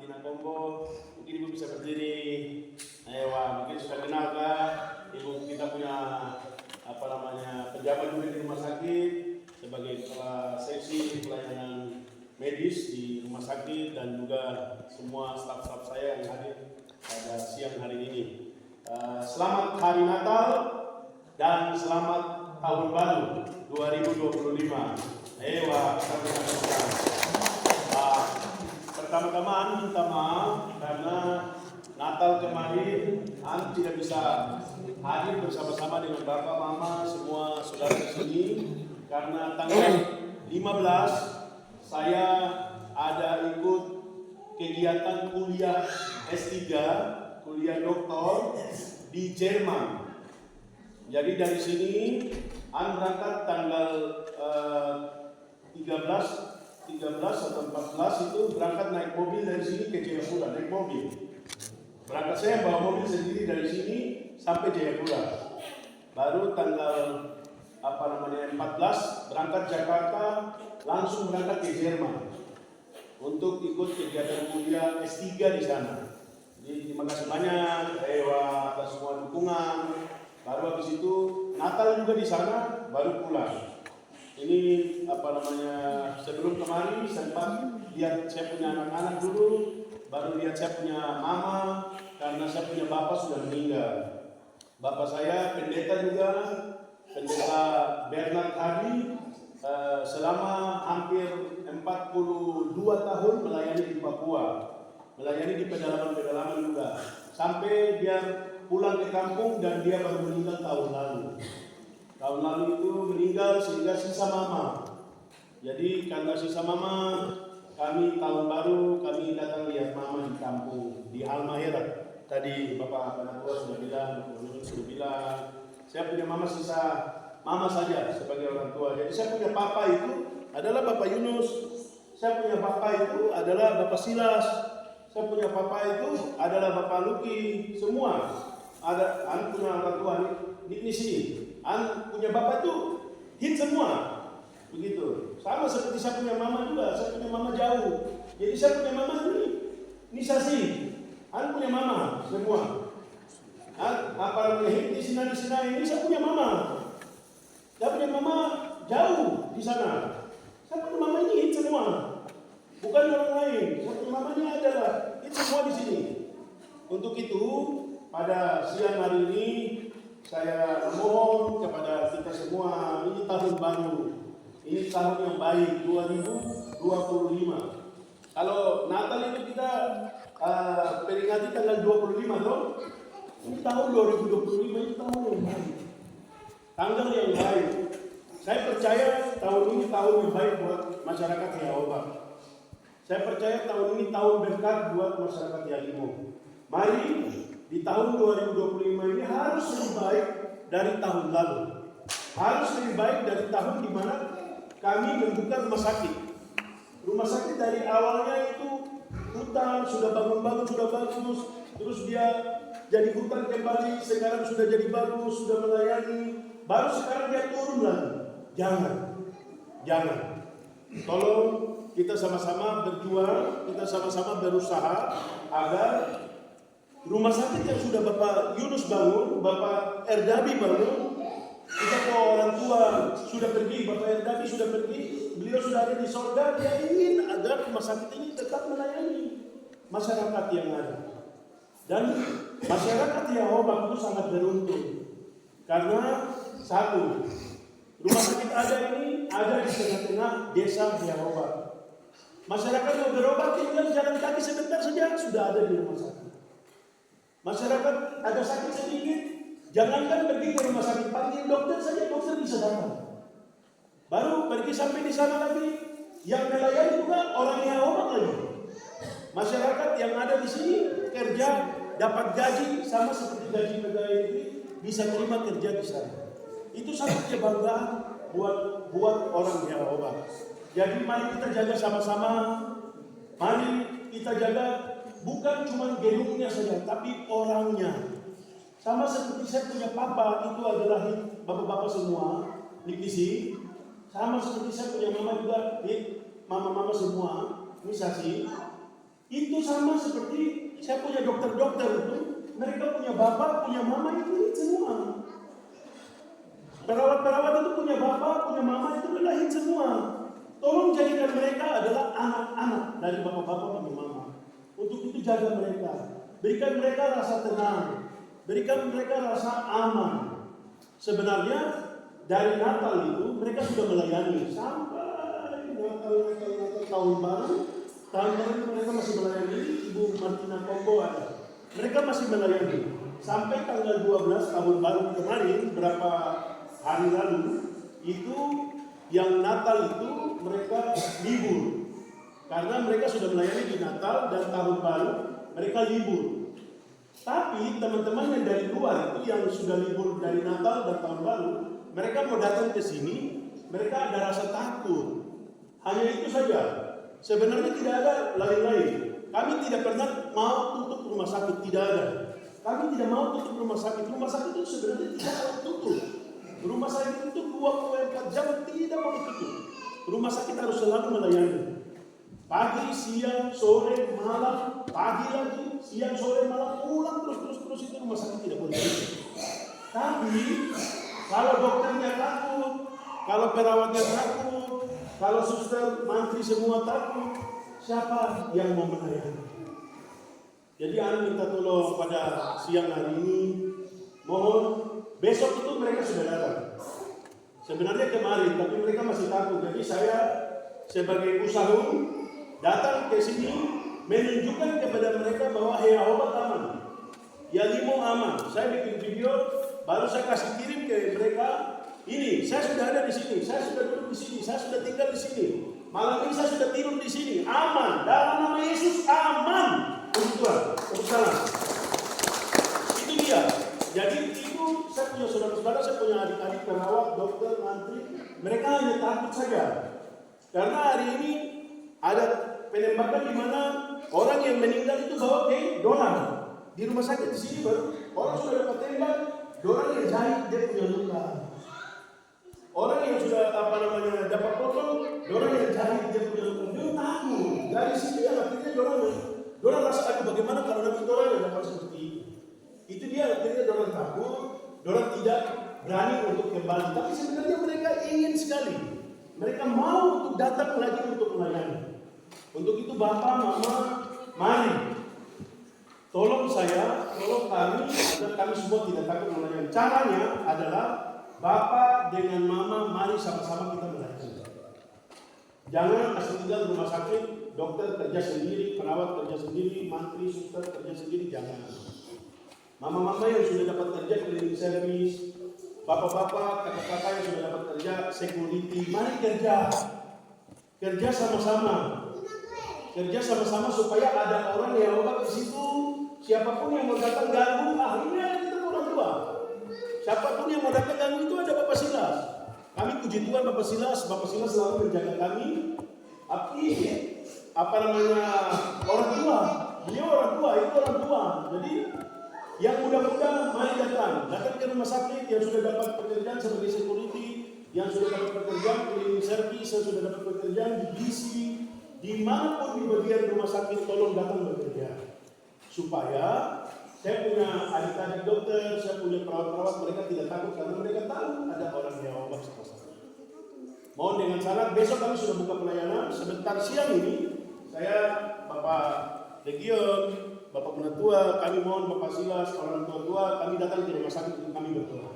Martina Kombo. Mungkin Ibu bisa berdiri. Ayo, mungkin sudah kenal kah? Ibu kita punya pejabat juga di rumah sakit sebagai kepala seksi pelayanan medis di rumah sakit dan juga semua staf-staf saya yang hadir pada siang hari ini. Selamat Hari Natal dan selamat Tahun Baru 2025. Pertama-tama minta maaf karena Natal kemarin tidak bisa hadir bersama-sama dengan Bapak, Mama, semua saudara di sini karena tanggal 15 saya ada ikut kegiatan kuliah S3, kuliah doktor di Jerman. Jadi dari sini berangkat tanggal 13 atau 14 itu berangkat naik mobil dari sini ke Jayapura, naik mobil. Berangkat saya bawa mobil sendiri dari sini sampai Jayapura. Baru tanggal 14 berangkat Jakarta, langsung berangkat ke Jerman untuk ikut kegiatan kuliah S3 di sana. Jadi terima kasih banyak atas semua dukungan. Baru habis itu Natal juga di sana, baru pulang. Ini sebelum kemarin sempat lihat saya punya anak-anak dulu, baru lihat saya punya mama karena saya punya bapak sudah meninggal. Bapak saya pendeta juga, pendeta Bernard Hadi, selama hampir 42 tahun melayani di Papua, melayani di pedalaman-pedalaman juga, sampai dia pulang ke kampung dan dia baru meninggal tahun lalu. Tahun lalu itu meninggal sehingga sisa mama. Jadi karena sisa mama, kami tahun baru kami datang lihat mama di kampung di Halmahera. Tadi Bapak Tua sudah bilang, saya punya mama sisa mama saja sebagai orang tua. Jadi saya punya papa itu adalah Bapak Yunus, saya punya papa itu adalah Bapak Silas, saya punya papa itu adalah Bapak Luki, semua ada punya orang tua di sini. Punya bapak itu hit semua, begitu. Sama seperti saya punya mama juga, saya punya mama jauh. Jadi saya punya mama ini Sasi, punya mama semua. Apalagi hit di sini ini saya punya mama. Saya punya mama jauh di sana. Saya punya mama ini hit semua, bukan orang lain. Saya punya mama ini adalah hit semua di sini. Untuk itu pada siang hari ini saya mohon kepada kita semua, ini tahun baru, ini tahun yang baik 2025. Kalau Natal itu kita peringati tanggal 25 loh. Ini tahun 2025 ini tahun yang baik, tanggal yang baik. Saya percaya tahun ini tahun yang baik buat masyarakat Yahova. Saya percaya tahun ini tahun berkat buat masyarakat Yalimo. Mari di tahun 2025 ini harus lebih baik dari tahun lalu. Harus lebih baik dari tahun di mana kami membuka rumah sakit. Rumah sakit dari awalnya itu hutan, sudah bangun-bangun, sudah bagus. Terus dia jadi hutan kembali, sekarang sudah jadi bagus, sudah melayani. Baru sekarang dia turun lagi. Jangan. Tolong kita sama-sama berjuang, kita sama-sama berusaha agar rumah sakit yang sudah Bapak Yunus bangun, Bapak Erdabi bangun, kita ke orang tua sudah pergi, Bapak Erdabi sudah pergi, beliau sudah ada di sorga. Dia ingin agar rumah sakit ini tetap melayani masyarakat yang ada. Dan masyarakat Yahova itu sangat beruntung karena satu, rumah sakit ada ini ada di tengah-tengah desa Yahova. Masyarakat mau berobat tinggal jalan kaki sebentar saja sudah ada di rumah sakit. Masyarakat ada sakit sedikit, jangankan pergi ke rumah sakit, panggil dokter saja, dokter bisa datang. Baru pergi sampai di sana lagi, yang melayani juga orang Yahova lagi. Masyarakat yang ada di sini kerja dapat gaji sama seperti gaji pegawai negeri, bisa terima kerja di sana. Itu satu kebanggaan buat orang Yahova. Jadi mari kita jaga sama-sama, mari kita jaga. Bukan cuma gedungnya saja, tapi orangnya. Sama seperti saya punya papa, itu adalah bapak-bapak semua, di sini. Sama seperti saya punya mama juga, mama-mama semua, ini Sasi. Itu sama seperti saya punya dokter-dokter itu, mereka punya bapak, punya mama itu semua. Perawat-perawat itu punya bapak, punya mama itu lahir semua. Tolong jadikan mereka adalah anak-anak dari bapak-bapak dan mama. Untuk itu jaga mereka, berikan mereka rasa tenang, berikan mereka rasa aman. Sebenarnya dari Natal itu mereka sudah melayani sampai Natal tahun baru. Tahun baru mereka masih melayani. Ibu Martina Kombo ada. Mereka masih melayani sampai tanggal 12 tahun baru kemarin, berapa hari lalu itu yang Natal itu mereka libur karena mereka sudah melayani di Natal dan tahun baru mereka libur. Tapi teman-teman yang dari luar itu yang sudah libur dari Natal dan tahun baru, mereka mau datang ke sini, mereka ada rasa takut. Hanya itu saja. Sebenarnya tidak ada lain-lain. Kami tidak pernah mau tutup rumah sakit, tidak ada. Kami tidak mau tutup rumah sakit. Rumah sakit itu sebenarnya tidak mau tutup. Rumah sakit itu 24 jam tidak mau tutup. Rumah sakit harus selalu melayani. Pagi, siang, sore, malam, pagi lagi, siang, sore, malam, ulang terus itu rumah sakit tidak boleh tutup. Tapi kalau dokternya takut, kalau perawatnya takut, kalau suster, mantri semua takut, siapa yang mau melayani? Jadi Anda minta tolong pada siang hari ini, mohon besok itu mereka sudah datang. Sebenarnya kemarin, tapi mereka masih takut. Jadi saya sebagai usahawan datang ke sini menunjukkan kepada mereka bahwa obat aman, Yalimo aman. Saya bikin video, baru saya kasih kirim ke mereka. Ini, saya sudah ada di sini, saya sudah duduk di sini, saya sudah tinggal di sini. Malam ini saya sudah tidur di sini, aman. Dalam nama Yesus aman. Untuk Tuhan, untuk salam. Itu dia. Jadi itu saya punya saudara-saudara, saya punya adik-adik perawat, dokter, mantri. Mereka hanya takut saja. Karena hari ini ada penembakan di mana orang yang meninggal itu bawa ke donor. Di rumah sakit di sini baru orang sudah dapat tembak, orang yang jahit dia punya luka. Orang yang sudah dapat potong, orang yang jahit dia punya luka. Dia takut. Dari sini yang akhirnya orang rasa aku bagaimana kalau nanti orang yang dapat seperti itu. Itu dia akhirnya orang takut, orang tidak berani untuk kembali. Tapi sebenarnya mereka ingin sekali. Mereka mau untuk datang lagi untuk melayani. Untuk itu Bapak, Mama, mari. Tolong saya, tolong kami, agar kami semua tidak takut melayani. Caranya adalah Bapak dengan Mama, mari sama-sama kita melayani. Jangan asal tinggal rumah sakit, dokter kerja sendiri, perawat kerja sendiri, mantri, suster kerja sendiri, jangan. Mama-mama yang sudah dapat kerja cleaning service, bapak-bapak, kakak-kakak yang sudah dapat kerja security, mari kerja. Kerja sama-sama. Kerja sama-sama supaya ada orang yang obat di situ. Siapapun yang mau datang ganggu, akhirnya kita orang tua. Siapapun yang mau datang ganggu itu ada Bapak Silas. Kami puji Tuhan Bapak Silas selalu menjaga kami. Tapi orang tua, beliau orang tua, itu orang tua. Jadi yang muda-muda mari datang ke rumah sakit yang sudah dapat pekerjaan sebagai security, yang sudah dapat pekerjaan cleaning service, yang sudah dapat pekerjaan di DC, dimanapun di bagian rumah sakit, tolong datang bekerja. Supaya saya punya adik-adik dokter, saya punya perawat-perawat, mereka tidak takut karena mereka tahu ada orang yang obat sama saya. Mohon dengan syarat besok kami sudah buka pelayanan. Sebentar siang ini saya Bapak Legion, Bapak Penatua, kami mohon Bapak Silas, orang tua, kami datang ke rumah sakit untuk kami berdoa.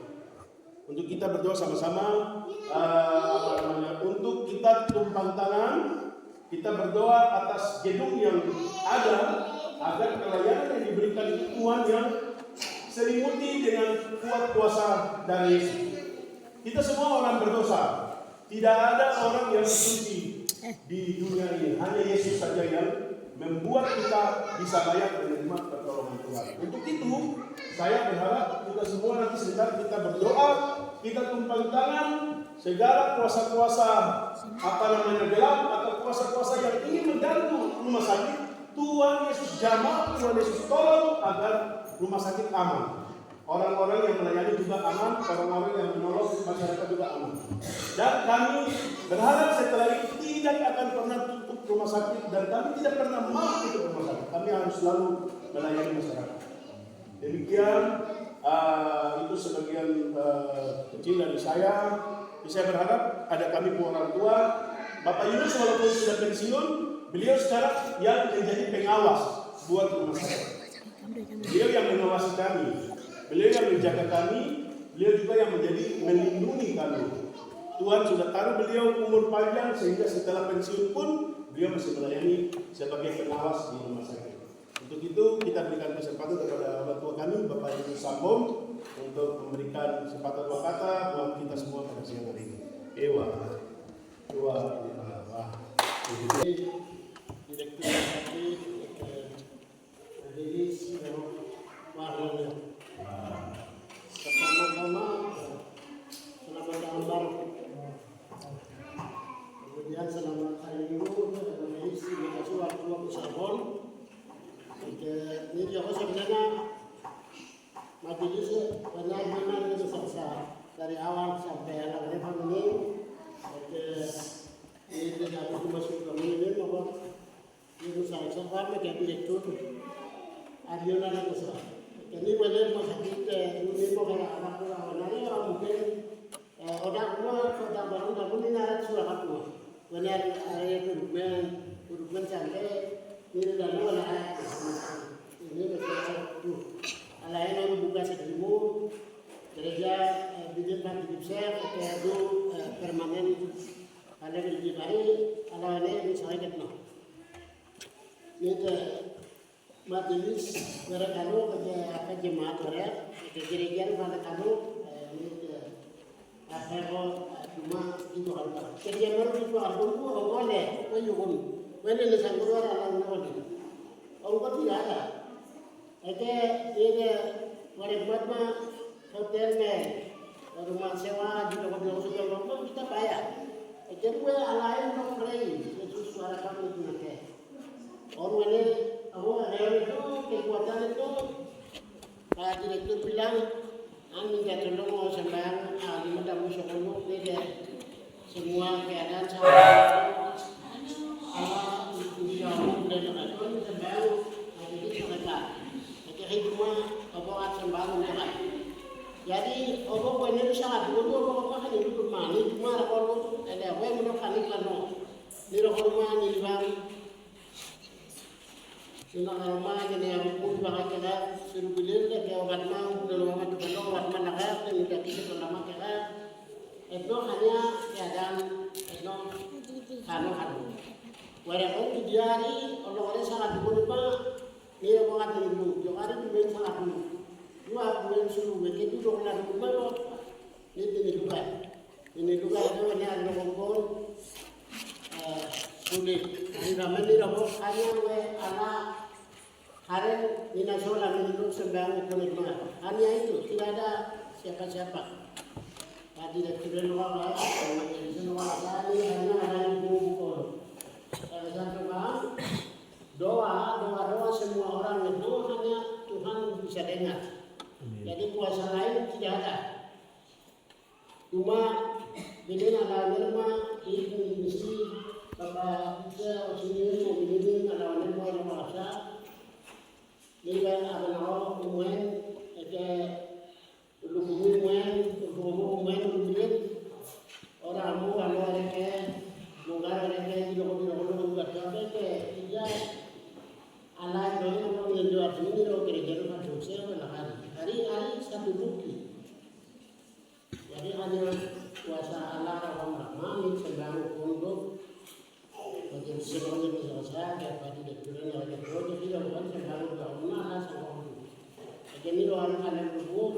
Untuk kita berdoa sama-sama, untuk kita tumpang tangan, kita berdoa atas gedung yang ada, agar pelayanan yang diberikan itu Tuhan yang selimuti dengan kuat kuasa dari Yesus. Kita semua orang berdosa, tidak ada orang yang suci di dunia ini, hanya Yesus saja yang membuat kita bisa layak menerima pertolongan Tuhan. Untuk itu, saya berharap kita semua nanti sebentar kita berdoa, kita tumpang tangan segala kuasa-kuasa gelap atau kuasa-kuasa yang ingin mengganggu rumah sakit. Tuhan Yesus jamah, Tuhan Yesus tolong agar rumah sakit aman. Orang-orang yang melayani juga aman, orang-orang yang menolong masyarakat juga aman. Dan kami berharap setelah itu tidak akan pernah tutup rumah sakit dan kami tidak pernah mau tutup rumah sakit. kami harus selalu melayani masyarakat. Demikian itu sebagian kecil dari saya. Saya berharap ada kami orang tua. Bapak Yunus walaupun sudah pensiun, beliau sekarang yang menjadi pengawas buat rumah sakit. Beliau yang mengawasi kami, beliau yang menjaga kami, beliau juga yang menjadi melindungi kami. Tuhan sudah taruh beliau umur panjang sehingga setelah pensiun pun beliau masih melayani sebagai pengawas di rumah sakit. Untuk itu kita berikan kesempatan kepada orang tua kami, Bapak Yunus Sambom, untuk memberikan kesempatan dua kata buat kita semua pada siang hari ini. Ewa. Direktur Sakti Hadis Warnanya. Pertama-tama selamat tahun baru. Kemudian selamat hari Minggu dan isi dikasih waktu sabon. Ini juga sebenarnya majelis benar-benar itu selesai dari awal sampai akhir ini. Ini tidak perlu masuk ke ini, bahwa ini saya sampai ke direktur Arjuna Nagusa. Jadi boleh masuk ke ini bahwa anak orang lain mungkin orang tua kota baru baru ini narik surat apa? Benar area kurban sampai ini dan mana ini betul tu. Alain orang buka sedemu gereja bikin panti besar itu permanen. Ada kerja baru, ada ini saya kenal. Ini majelis berkanu kerja jemaat orang, gereja pada kanu ini apa cuma itu harga. Kerja baru itu harga itu boleh, boleh. Boleh ni sanggup orang boleh. Orang tidak ada. Ini buat hotel rumah sewa juga kalau sudah lama kita bayar. Jadi alain no play itu suara kami itu nanti. Orang ini itu kekuatan itu direktur bilang anu nggak tolong sembarang lima tamu sekolah dia semua keadaan sama di dalam dan itu sembarang jadi mereka jadi cuma obat sembarang mereka. Jadi obat benar sangat dulu obat kan itu mana cuma kalau ada apa yang menurut kano ni rumah ni bang sina rumah ni yang pun bagai kita suruh bilir ke obat mau dalam obat itu obat mana kan ni jadi kita lama kita itu hanya keadaan itu kano walaupun dia hari orang sangat dulu ni obat dulu jangan dulu sangat dulu dua bulan suruh begitu dong nak dulu ini juga itu hanya ada kompon sulit. Di dalam ini ramai hanya anak hari ini nasional menurut sembilan ekonomi. Hanya itu tidak ada siapa-siapa. Tadi dari luar dari luar tadi hanya ada yang kumpul. Satu bang doa semua orang itu hanya Tuhan bisa dengar. Jadi kuasa lain tidak ada. Cuma bila ada nama ini mesti Bapak kita sini ini ada nama yang bahasa ini ada nama umum ada umum orang mu ada ke mungkin ada ke di luar sampai ke dia alat yang menjual ini lo kerja rumah dosa hari satu bukti. Jadi hanya kuasa Allah orang Rahman sedang untuk bagi semuanya bisa saya dapat direkturnya ada projek tidak bukan sedang berguna sama. Jadi orang anak berbuat,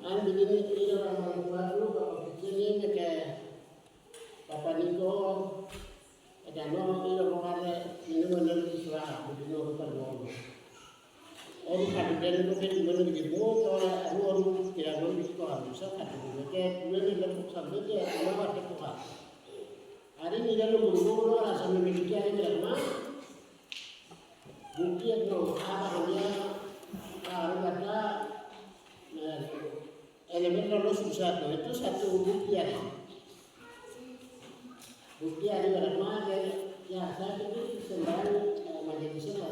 an begini ini orang baru kalau begini kayak Papa Niko, ada nama ini orang ini menurut Islam begini orang berbuat. Orang kadang itu kan mana begitu orang tidak mau sekolah bisa kan mereka dulu dalam sampai dia lewat sekolah hari ini dalam guru orang sampai memiliki hari berapa mungkin no apa dia kalau ada elemen lulus susah itu satu bukti hari berapa ya saya itu sembari majelisnya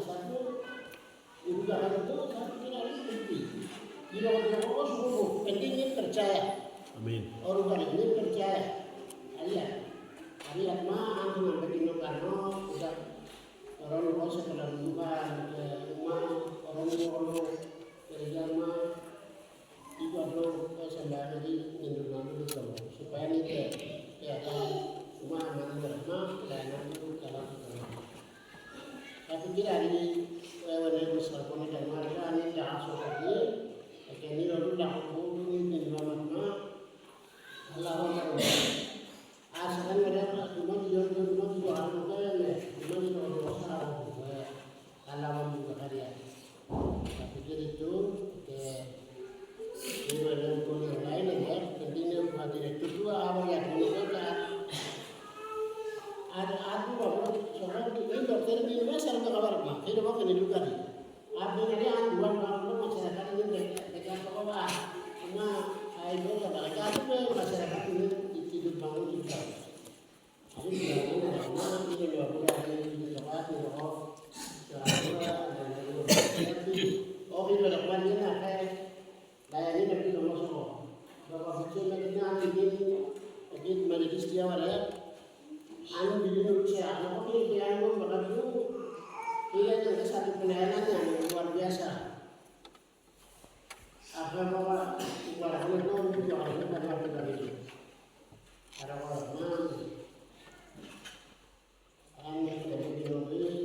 Kira-kira suku pentingnya percaya. Amin. Orang kali ini percaya. Aliat mah aku ngambil dino karena sudah orang orang sekolah bukan rumah orang kerja mah itu perlu sembahyang di Indonesia dulu supaya ini ya kan rumah aman bersama dan itu kalau tapi kira ini wanita besar pun dan mereka ini dah seperti ini lalu dah kudu ini Indonesia Allah Allah asalkan mereka cuma juga harus cuma juga kalau membuka karya tapi itu di bagian yang lain ya pentingnya buat direktur itu apa yang mereka ada aku baru soal ini dokter di Indonesia untuk kabar mah itu bukan di luar apa ini buat masyarakat ini mereka apa cuma ayo mereka itu masyarakat ini hidup bangun juga jadi ini adalah ini juga ini lewat ini oh ini ada banyak kayak ini tapi nomor satu bahwa betul mereka ini medis dia ada anu di Indonesia apa ini dia anu berlaku ini yang satu pelayanan yang luar biasa apa bahwa walaupun itu juga ada banyak itu ada orang yang dari Indonesia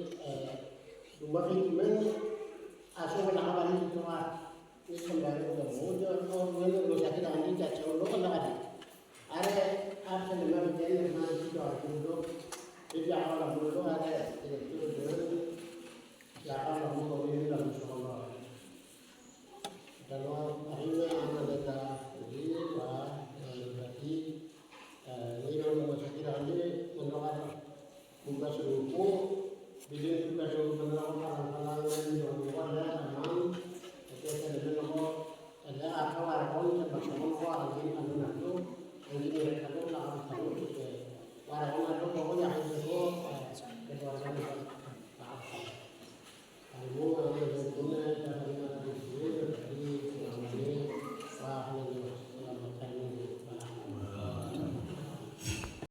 rumah itu asal nak balik itu ini kembali ke muda orang yang berusaha kita ini tak jauh loh kalau ada apa yang mana jadi mana itu orang itu jadi awal dulu ada direktur